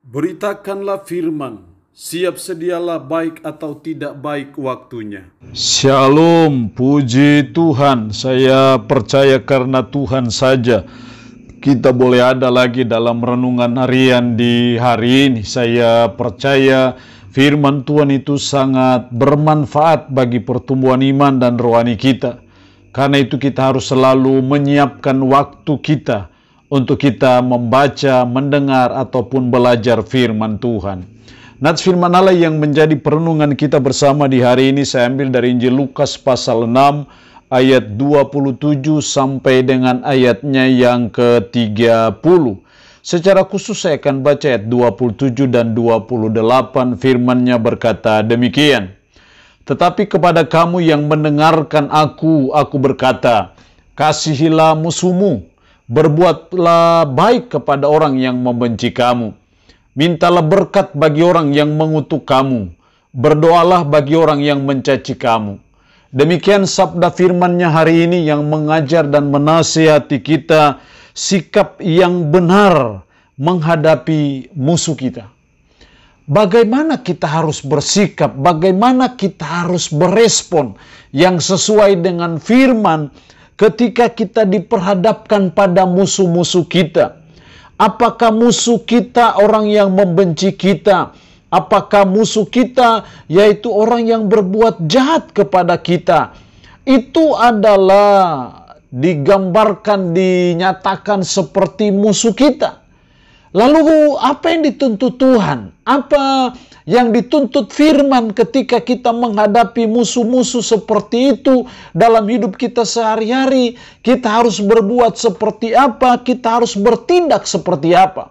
Beritakanlah firman, siap sedialah baik atau tidak baik waktunya. Shalom, puji Tuhan. Saya percaya karena Tuhan saja kita boleh ada lagi dalam renungan harian di hari ini. Saya percaya firman Tuhan itu sangat bermanfaat bagi pertumbuhan iman dan rohani kita. Karena itu kita harus selalu menyiapkan waktu kita untuk kita membaca, mendengar, ataupun belajar firman Tuhan. Nats firman Allah yang menjadi perenungan kita bersama di hari ini saya ambil dari Injil Lukas pasal 6 ayat 27 sampai dengan ayatnya yang ke-30. Secara khusus saya akan baca ayat 27 dan 28, firman-Nya berkata demikian. Tetapi kepada kamu yang mendengarkan aku berkata, kasihilah musuhmu, berbuatlah baik kepada orang yang membenci kamu. Mintalah berkat bagi orang yang mengutuk kamu. Berdoalah bagi orang yang mencaci kamu. Demikian sabda firman-Nya hari ini yang mengajar dan menasihati kita sikap yang benar menghadapi musuh kita. Bagaimana kita harus bersikap, bagaimana kita harus berespon yang sesuai dengan firman ketika kita diperhadapkan pada musuh-musuh kita. Apakah musuh kita orang yang membenci kita? Apakah musuh kita yaitu orang yang berbuat jahat kepada kita? Itu adalah digambarkan, dinyatakan seperti musuh kita. Lalu apa yang dituntut Tuhan? Apa yang dituntut firman ketika kita menghadapi musuh-musuh seperti itu dalam hidup kita sehari-hari? Kita harus berbuat seperti apa? Kita harus bertindak seperti apa?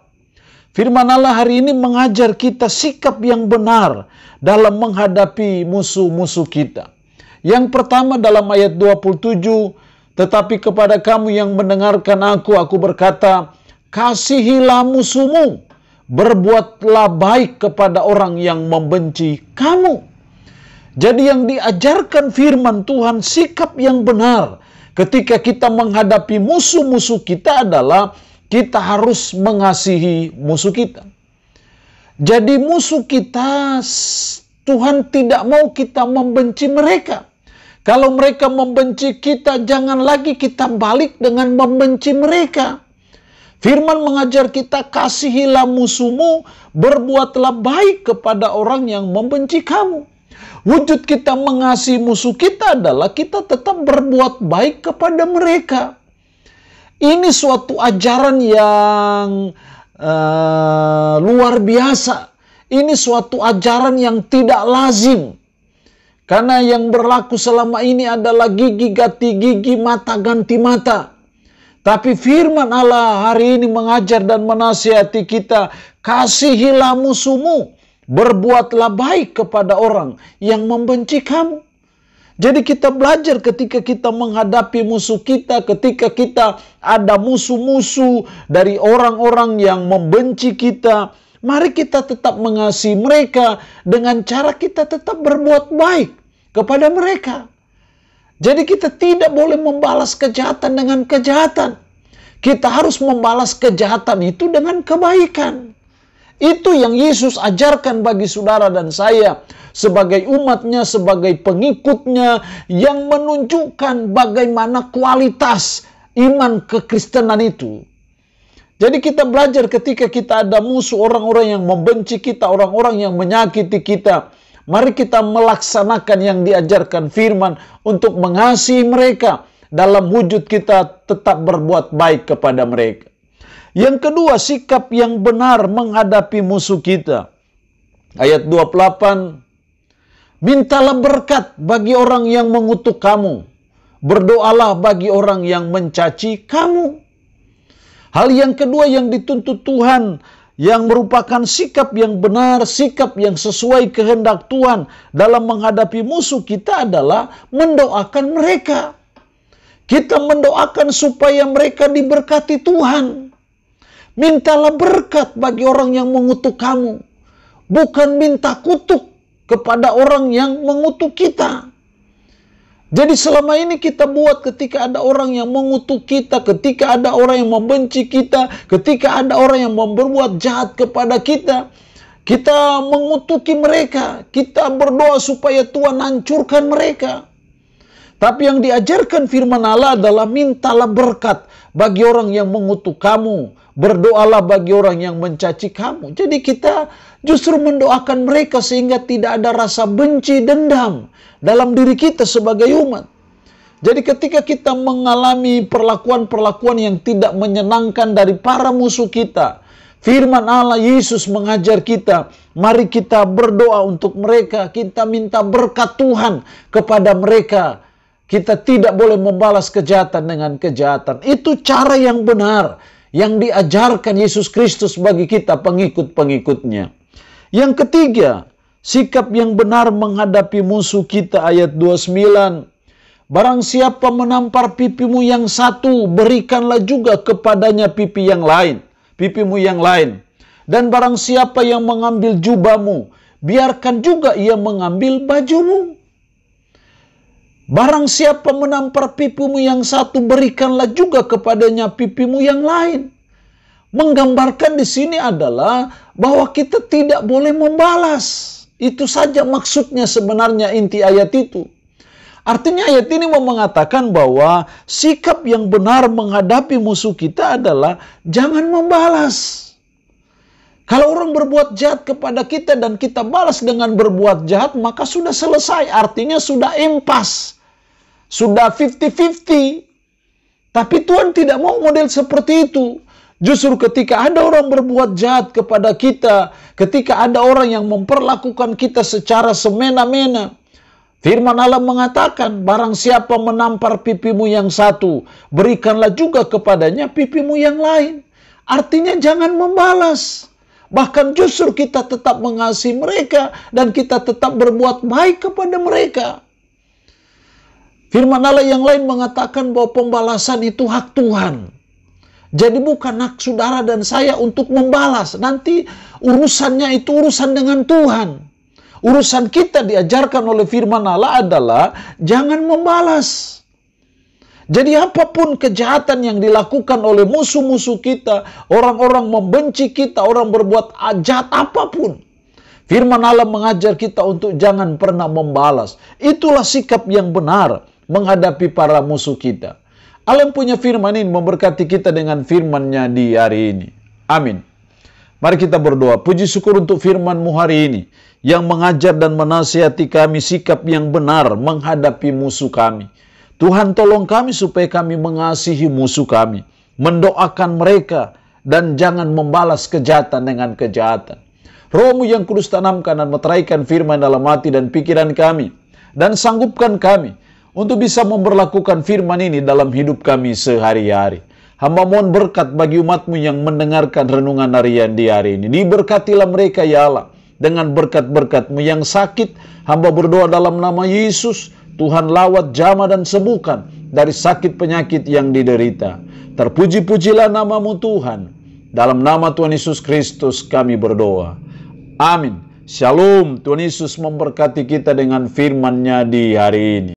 Firman Allah hari ini mengajar kita sikap yang benar dalam menghadapi musuh-musuh kita. Yang pertama dalam ayat 27, tetapi kepada kamu yang mendengarkan aku berkata, kasihilah musuhmu, berbuatlah baik kepada orang yang membenci kamu. Jadi yang diajarkan firman Tuhan, sikap yang benar ketika kita menghadapi musuh-musuh kita adalah kita harus mengasihi musuh kita. Jadi musuh kita, Tuhan tidak mau kita membenci mereka. Kalau mereka membenci kita, jangan lagi kita balik dengan membenci mereka. Firman mengajar kita, kasihilah musuhmu, berbuatlah baik kepada orang yang membenci kamu. Wujud kita mengasihi musuh kita adalah kita tetap berbuat baik kepada mereka. Ini suatu ajaran yang luar biasa. Ini suatu ajaran yang tidak lazim. Karena yang berlaku selama ini adalah gigi ganti gigi, mata ganti mata. Tapi firman Allah hari ini mengajar dan menasihati kita, kasihilah musuhmu, berbuatlah baik kepada orang yang membenci kamu. Jadi kita belajar ketika kita menghadapi musuh kita, ketika kita ada musuh-musuh dari orang-orang yang membenci kita, mari kita tetap mengasihi mereka dengan cara kita tetap berbuat baik kepada mereka. Jadi kita tidak boleh membalas kejahatan dengan kejahatan. Kita harus membalas kejahatan itu dengan kebaikan. Itu yang Yesus ajarkan bagi saudara dan saya sebagai umatnya, sebagai pengikutnya yang menunjukkan bagaimana kualitas iman kekristenan itu. Jadi kita belajar ketika kita ada musuh, orang-orang yang membenci kita, orang-orang yang menyakiti kita. Mari kita melaksanakan yang diajarkan firman untuk mengasihi mereka dalam wujud kita tetap berbuat baik kepada mereka. Yang kedua, sikap yang benar menghadapi musuh kita. Ayat 28, mintalah berkat bagi orang yang mengutuk kamu. Berdoalah bagi orang yang mencaci kamu. Hal yang kedua yang dituntut Tuhan, yang merupakan sikap yang benar, sikap yang sesuai kehendak Tuhan dalam menghadapi musuh kita adalah mendoakan mereka. Kita mendoakan supaya mereka diberkati Tuhan. Mintalah berkat bagi orang yang mengutuk kamu. Bukan minta kutuk kepada orang yang mengutuk kita. Jadi selama ini kita buat ketika ada orang yang mengutuk kita, ketika ada orang yang membenci kita, ketika ada orang yang berbuat jahat kepada kita, kita mengutuki mereka, kita berdoa supaya Tuhan hancurkan mereka. Tapi yang diajarkan firman Allah adalah mintalah berkat bagi orang yang mengutuk kamu, berdoalah bagi orang yang mencaci kamu. Jadi kita justru mendoakan mereka sehingga tidak ada rasa benci, dendam dalam diri kita sebagai umat. Jadi ketika kita mengalami perlakuan-perlakuan yang tidak menyenangkan dari para musuh kita, firman Allah, Yesus mengajar kita, mari kita berdoa untuk mereka, kita minta berkat Tuhan kepada mereka. Kita tidak boleh membalas kejahatan dengan kejahatan. Itu cara yang benar yang diajarkan Yesus Kristus bagi kita pengikut-pengikutnya. Yang ketiga, sikap yang benar menghadapi musuh kita, ayat 29. Barang siapa menampar pipimu yang satu, berikanlah juga kepadanya pipimu yang lain. Dan barang siapa yang mengambil jubahmu, biarkan juga ia mengambil bajumu. Barang siapa menampar pipimu yang satu, berikanlah juga kepadanya pipimu yang lain. Menggambarkan di sini adalah bahwa kita tidak boleh membalas. Itu saja maksudnya sebenarnya inti ayat itu. Artinya ayat ini mau mengatakan bahwa sikap yang benar menghadapi musuh kita adalah jangan membalas. Kalau orang berbuat jahat kepada kita dan kita balas dengan berbuat jahat, maka sudah selesai. Artinya sudah impas. Sudah 50-50. Tapi Tuhan tidak mau model seperti itu. Justru ketika ada orang berbuat jahat kepada kita, ketika ada orang yang memperlakukan kita secara semena-mena, firman Allah mengatakan, barang siapa menampar pipimu yang satu, berikanlah juga kepadanya pipimu yang lain. Artinya jangan membalas. Bahkan justru kita tetap mengasihi mereka dan kita tetap berbuat baik kepada mereka. Firman Allah yang lain mengatakan bahwa pembalasan itu hak Tuhan. Jadi bukan hak saudara dan saya untuk membalas. Nanti urusannya itu urusan dengan Tuhan. Urusan kita diajarkan oleh firman Allah adalah jangan membalas. Jadi apapun kejahatan yang dilakukan oleh musuh-musuh kita, orang-orang membenci kita, orang berbuat jahat apapun, firman Allah mengajar kita untuk jangan pernah membalas. Itulah sikap yang benar menghadapi para musuh kita. Allah punya firman ini memberkati kita dengan firman-Nya di hari ini. Amin. Mari kita berdoa. Puji syukur untuk firman-Mu hari ini yang mengajar dan menasihati kami sikap yang benar menghadapi musuh kami. Tuhan tolong kami supaya kami mengasihi musuh kami, mendoakan mereka, dan jangan membalas kejahatan dengan kejahatan. Roh-Mu yang kudus tanamkan dan meteraikan firman dalam hati dan pikiran kami, dan sanggupkan kami untuk bisa memperlakukan firman ini dalam hidup kami sehari-hari. Hamba mohon berkat bagi umat-Mu yang mendengarkan renungan harian di hari ini. Diberkatilah mereka ya Allah dengan berkat-berkat-Mu. Yang sakit, hamba berdoa dalam nama Yesus, Tuhan lawat, jamah dan sembuhkan dari sakit penyakit yang diderita. Terpuji-pujilah nama-Mu Tuhan. Dalam nama Tuhan Yesus Kristus kami berdoa. Amin. Shalom. Tuhan Yesus memberkati kita dengan firman-Nya di hari ini.